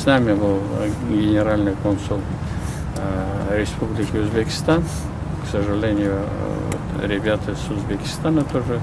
с нами был генеральный консул Республики Узбекистан. К сожалению, ребята с Узбекистана тоже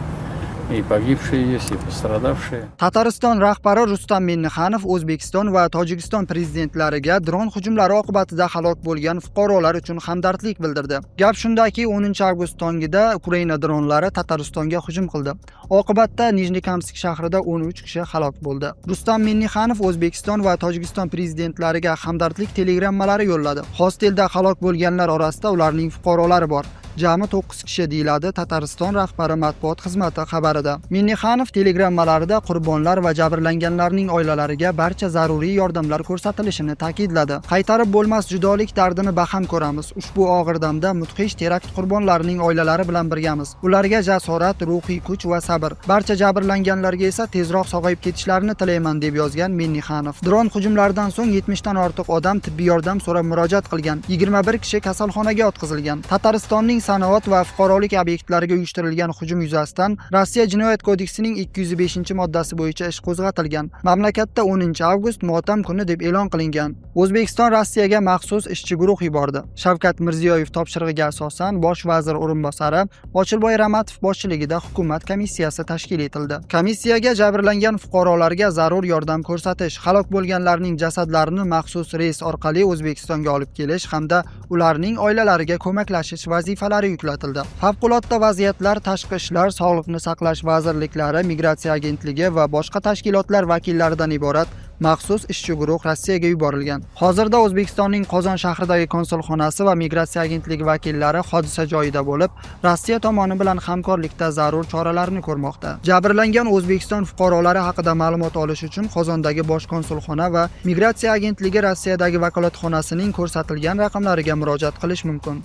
и pogibшие есть, и пострадавшие. Tatariston rahbari Rustam Minnixanov O'zbekiston va Tojikiston prezidentlariga dron hujumlari oqibatida halok bo'lgan fuqarolar uchun hamdardlik bildirdi. Gap shundaki, 10 avgust tongida Ukraina dronlari Tataristonga hujum qildi. Oqibatda Nijnekamsk shahrida 13 kishi halok bo'ldi. Rustam Minnixanov O'zbekiston va Tojikiston prezidentlariga hamdardlik telegrammalari yo'lladi. Hostelda halok bo'lganlar orasida ularning fuqarolari bor. Jami 9 kishi deyiladi Tatariston rahbari matbuot xizmati xabarida. Minnixanov telegrammalarida qurbonlar va jabrlanganlarning oilalariga barcha zaruriy yordamlar ko'rsatilishini ta'kidladi. Qaytarib bo'lmas judolik dardini baham ko'ramiz. Ushbu og'ir damda mudhish terakt qurbonlarining oilalari bilan birgamiz. Ularga jasorat, ruhiy kuch va sabr. Barcha jabrlanganlarga esa tezroq sog'ayib ketishlarini tilayman deb yozgan Minnixanov. Dron hujumlaridan so'ng 70 dan ortiq odam tibbiy yordam so'rab murojaat qilgan. 21 kishi kasalxonaga yotqizilgan. Tataristonning sanoat va fuqarolik obyektlariga uyushtirilgan hujum yuzasidan Rossiya Jinoyat kodeksining 205-moddasi bo'yicha ish qo'zg'atilgan. Mamlakatda 10 avgust motam kuni deb e'lon qilingan. O'zbekiston Rossiyaga maxsus ishchi guruh yubordi. Shavkat Mirziyoyev topshirig'iga asosan bosh vazir o'rinbosari Ochilboy Ramatov boshchiligida hukumat komissiyasi tashkil etildi. Komissiyaga jabrlangan fuqarolarga zarur yordam ko'rsatish, halok bo'lganlarning jasadlarini maxsus reys orqali O'zbekistonga olib kelish hamda ularning oilalariga ko'maklashish vazifalari yuklatildi. Favqulodda vaziyatlar, tashqi ishlar, sog'liqni saqlash vazirliklari, migratsiya agentligi va boshqa tashkilotlar vakillaridan iborat maxsus ishchi guruh Rossiyaga yuborilgan. Hozirda O'zbekistonning Qozon shahridagi konsulxonasi va migratsiya agentligi vakillari hodisa joyida bo'lib, Rossiya tomoni bilan hamkorlikda zarur choralarni ko'rmoqda. Jabrlangan O'zbekiston fuqarolari haqida ma'lumot olish uchun Qozondagi bosh konsulxona va migratsiya agentligi Rossiyadagi vakolatxonasining ko'rsatilgan raqamlariga murojaat qilish mumkin.